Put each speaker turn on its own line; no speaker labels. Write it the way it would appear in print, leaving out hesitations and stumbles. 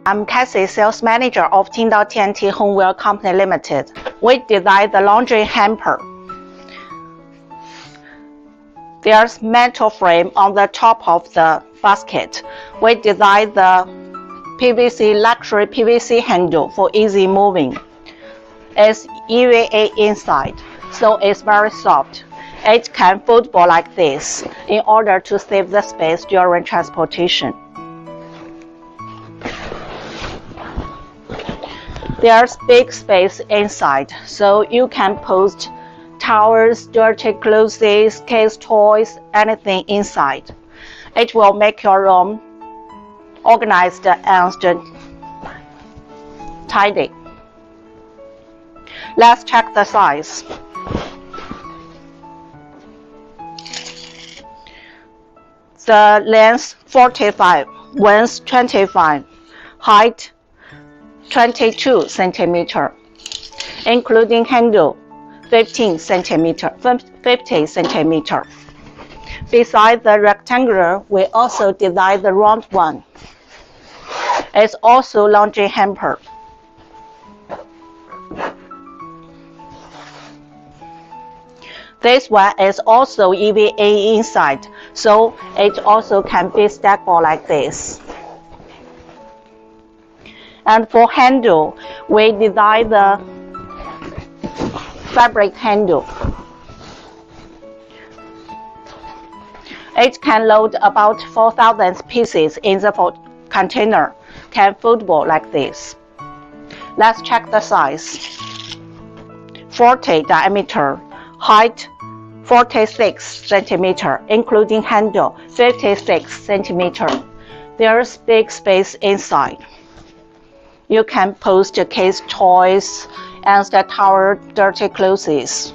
I'm Cassie, sales manager of Tindal TNT Homeware Company Limited. We designed the laundry hamper. There's metal frame on the top of the basket. We designed the luxury PVC handle for easy moving. It's EVA inside, so it's very soft. It can foldable like this in order to save the space during transportation. There's big space inside, so you can post towels, dirty clothes, kids' toys, anything inside. It will make your room organized and tidy. Let's check the size. The length 45, width 25, height 22 centimeter, including handle 50 centimeter. Beside the rectangular, we also designed the round one. It's also laundry hamper. This one is also EVA inside, so it also can be stackable like this. And for handle, we designed the fabric handle. It can load about 4,000 pieces in the container, can foldable like this. Let's check the size. 40 diameter, height 46 centimeter, including handle 56 centimeter. There's big space inside. You can post kids' toys and the towel, dirty clothes.